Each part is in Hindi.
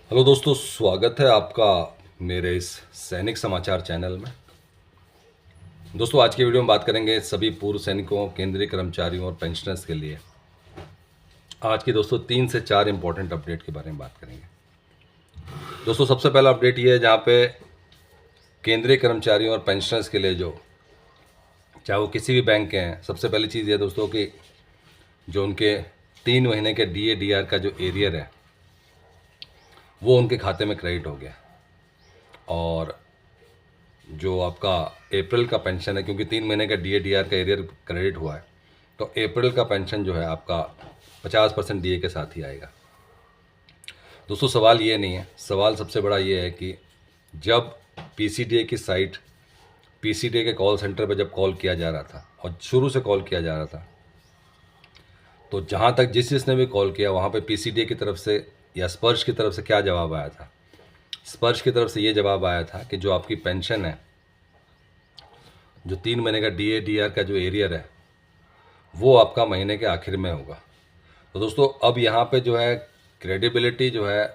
हेलो दोस्तों, स्वागत है आपका मेरे इस सैनिक समाचार चैनल में। दोस्तों, आज की वीडियो में बात करेंगे सभी पूर्व सैनिकों, केंद्रीय कर्मचारियों और पेंशनर्स के लिए आज की दोस्तों 3 से 4 इंपॉर्टेंट अपडेट के बारे में बात करेंगे। दोस्तों, सबसे पहला अपडेट ये है जहाँ पे केंद्रीय कर्मचारियों और पेंशनर्स के लिए जो चाहे वो किसी भी बैंक के हैं, सबसे पहली चीज़ ये है दोस्तों कि जो उनके 3 महीने के DA/DR का जो एरियर है वो उनके खाते में क्रेडिट हो गया। और जो आपका अप्रैल का पेंशन है, क्योंकि 3 महीने का DA/DR का एरियर क्रेडिट हुआ है, तो अप्रैल का पेंशन जो है आपका 50% DA के साथ ही आएगा। दोस्तों, सवाल ये नहीं है, सवाल सबसे बड़ा ये है कि जब PCDA की साइट, PCDA के कॉल सेंटर पर जब कॉल किया जा रहा था और शुरू से कॉल किया जा रहा था, तो जहाँ तक जिसने भी कॉल किया वहाँ पे PCDA की तरफ से या स्पर्श की तरफ से क्या जवाब आया था? स्पर्श की तरफ से ये जवाब आया था कि जो आपकी पेंशन है, जो 3 महीने का DA/DR का जो एरियर है वो आपका महीने के आखिर में होगा। तो दोस्तों, अब यहाँ पे जो है क्रेडिबिलिटी जो है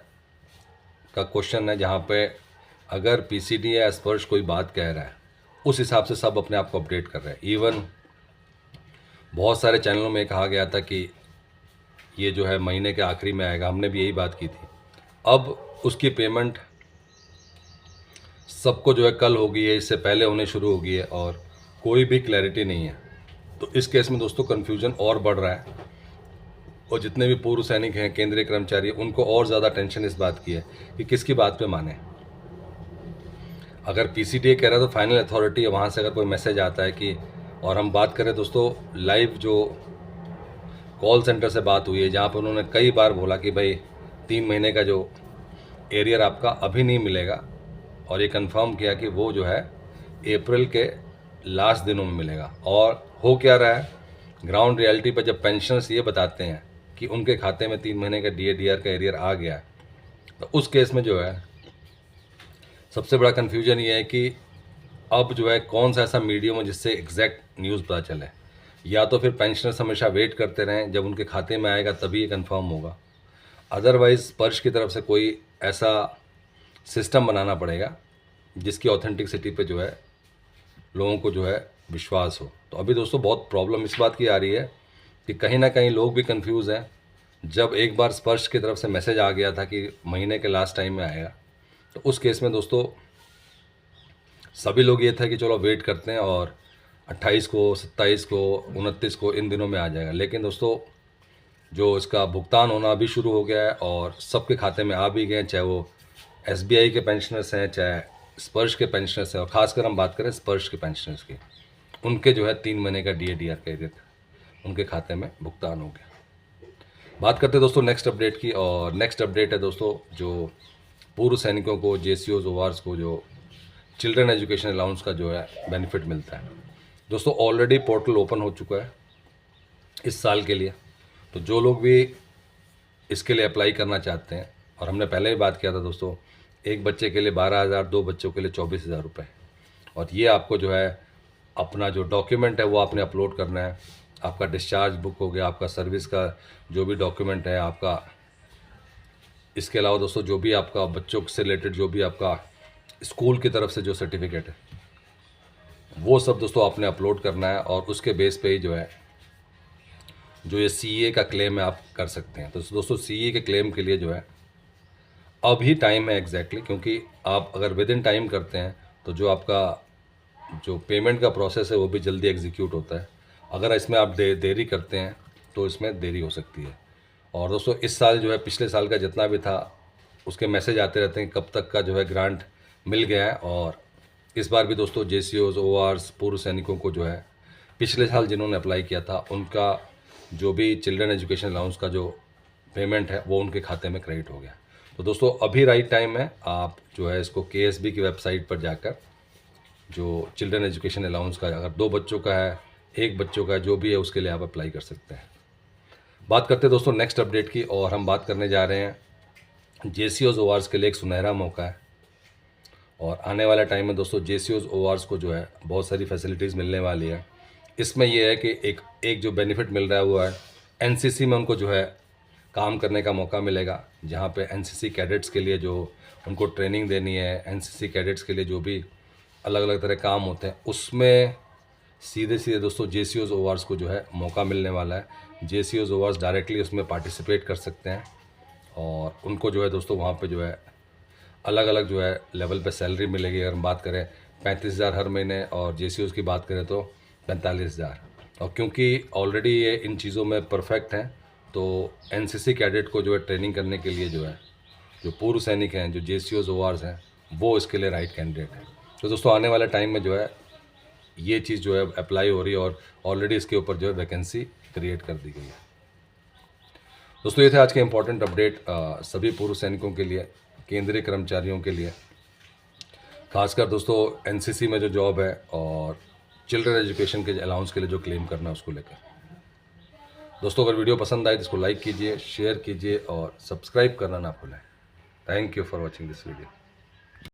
का क्वेश्चन है, जहाँ पे अगर PCD या स्पर्श कोई बात कह रहा है उस हिसाब से सब अपने आप को अपडेट कर रहे हैं। इवन बहुत सारे चैनलों में कहा गया था कि ये जो है महीने के आखिरी में आएगा, हमने भी यही बात की थी। अब उसकी पेमेंट सबको जो है कल हो गई है, इससे पहले होने शुरू हो गई है और कोई भी क्लैरिटी नहीं है। तो इस केस में दोस्तों कन्फ्यूजन और बढ़ रहा है और जितने भी पूर्व सैनिक हैं, केंद्रीय कर्मचारी, उनको और ज़्यादा टेंशन इस बात की है कि किसकी बात पे माने। अगर PCDA कह रहा है तो फाइनल अथॉरिटी है, वहाँ से अगर कोई मैसेज आता है कि, और हम बात करें दोस्तों लाइव जो कॉल सेंटर से बात हुई है, जहाँ पर उन्होंने कई बार बोला कि भाई 3 महीने का जो एरियर आपका अभी नहीं मिलेगा, और ये कंफर्म किया कि वो जो है अप्रैल के लास्ट दिनों में मिलेगा। और हो क्या रहा है ग्राउंड रियलिटी पर, जब पेंशनर्स ये बताते हैं कि उनके खाते में 3 महीने का DA/DR का एरियर आ गया है, तो उस केस में जो है सबसे बड़ा कन्फ्यूजन ये है कि अब जो है कौन सा ऐसा मीडियम है जिससे एग्जैक्ट न्यूज़ पता चले। या तो फिर पेंशनर्स हमेशा वेट करते रहें, जब उनके खाते में आएगा तभी ये कंफर्म होगा। अदरवाइज़ स्पर्श की तरफ से कोई ऐसा सिस्टम बनाना पड़ेगा जिसकी ऑथेंटिसिटी पे जो है लोगों को जो है विश्वास हो। तो अभी दोस्तों बहुत प्रॉब्लम इस बात की आ रही है कि कहीं ना कहीं लोग भी कंफ्यूज हैं। जब एक बार स्पर्श की तरफ से मैसेज आ गया था कि महीने के लास्ट टाइम में आएगा, तो उस केस में दोस्तों सभी लोग ये था कि चलो वेट करते हैं और 28 को, 27 को, 29 को, इन दिनों में आ जाएगा। लेकिन दोस्तों जो इसका भुगतान होना अभी शुरू हो गया है और सबके खाते में आ भी गए हैं, चाहे वो SBI के पेंशनर्स हैं, चाहे स्पर्श के पेंशनर्स हैं, और ख़ासकर हम बात करें स्पर्श के पेंशनर्स की, उनके जो है 3 महीने का DA/DR का एरियर उनके खाते में भुगतान हो गया। बात करते हैं दोस्तों नेक्स्ट अपडेट की, और नेक्स्ट अपडेट है दोस्तों जो पूर्व सैनिकों को, JCOs, ORs को जो चिल्ड्रन एजुकेशन अलाउंस का जो है बेनिफिट मिलता है। दोस्तों ऑलरेडी पोर्टल ओपन हो चुका है इस साल के लिए, तो जो लोग भी इसके लिए अप्लाई करना चाहते हैं, और हमने पहले ही बात किया था दोस्तों, एक बच्चे के लिए 12,000, 2 बच्चों के लिए 24,000 रुपये। और ये आपको जो है अपना जो डॉक्यूमेंट है वो आपने अपलोड करना है। आपका डिस्चार्ज बुक हो गया, आपका सर्विस का जो भी डॉक्यूमेंट है आपका, इसके अलावा दोस्तों जो भी आपका बच्चों से रिलेटेड जो भी आपका स्कूल की तरफ से जो सर्टिफिकेट है वो सब दोस्तों आपने अपलोड करना है, और उसके बेस पे ही जो है जो ये CA का क्लेम है आप कर सकते हैं। तो दोस्तों CA के क्लेम के लिए जो है अभी टाइम है एग्जैक्टली, क्योंकि आप अगर विद इन टाइम करते हैं तो जो आपका जो पेमेंट का प्रोसेस है वो भी जल्दी एग्जीक्यूट होता है। अगर इसमें आप देरी करते हैं तो इसमें देरी हो सकती है। और दोस्तों इस साल जो है पिछले साल का जितना भी था उसके मैसेज आते रहते हैं कब तक का जो है ग्रांट मिल गया है। और इस बार भी दोस्तों JCOs, ORs, पूर्व सैनिकों को जो है पिछले साल जिन्होंने अप्लाई किया था उनका जो भी चिल्ड्रन एजुकेशन अलाउंस का जो पेमेंट है वो उनके खाते में क्रेडिट हो गया। तो दोस्तों अभी राइट टाइम है, आप जो है इसको KSB की वेबसाइट पर जाकर जो चिल्ड्रन एजुकेशन अलाउंस का अगर 2 बच्चों का है, 1 बच्चों का, जो भी है उसके लिए आप अप्लाई कर सकते हैं। बात करते हैं दोस्तों नेक्स्ट अपडेट की, और हम बात करने जा रहे हैं JCOs, ORs के लिए एक सुनहरा मौका है। और आने वाला टाइम में दोस्तों JCOs, ORs को जो है बहुत सारी फैसिलिटीज़ मिलने वाली है। इसमें यह है कि एक जो बेनिफिट मिल रहा है वो है NCC में उनको जो है काम करने का मौका मिलेगा, जहाँ पे एनसीसी कैडेट्स के लिए जो उनको ट्रेनिंग देनी है, एनसीसी कैडेट्स के लिए जो भी अलग अलग तरह काम होते हैं, उसमें सीधे सीधे दोस्तों जेसीओज ओवर्स को जो है मौका मिलने वाला है। जेसीओज ओवर्स डायरेक्टली उसमें पार्टिसिपेट कर सकते हैं और उनको जो है दोस्तों वहाँ पे जो है अलग अलग जो है लेवल पे सैलरी मिलेगी। अगर हम बात करें 35,000 हर महीने और जेसीओज की बात करें तो 45,000। और क्योंकि ऑलरेडी ये इन चीज़ों में परफेक्ट हैं, तो एनसीसी कैडेट को जो है ट्रेनिंग करने के लिए जो है जो पूर्व सैनिक हैं, जो जेसीओज ओवर्स हैं, वो इसके लिए राइट कैंडिडेट हैं। तो दोस्तों आने वाले टाइम में जो है ये चीज़ जो है अप्लाई हो रही है और ऑलरेडी इसके ऊपर जो है वैकेंसी क्रिएट कर दी गई है। दोस्तों ये थे आज के इम्पोर्टेंट अपडेट सभी पूर्व सैनिकों के लिए, केंद्रीय कर्मचारियों के लिए, खासकर दोस्तों एनसीसी में जो जॉब है और चिल्ड्रन एजुकेशन के अलाउंस के लिए जो क्लेम करना है उसको लेकर। दोस्तों अगर वीडियो पसंद आए तो इसको लाइक कीजिए, शेयर कीजिए और सब्सक्राइब करना ना भूलें। Thank you for watching this video.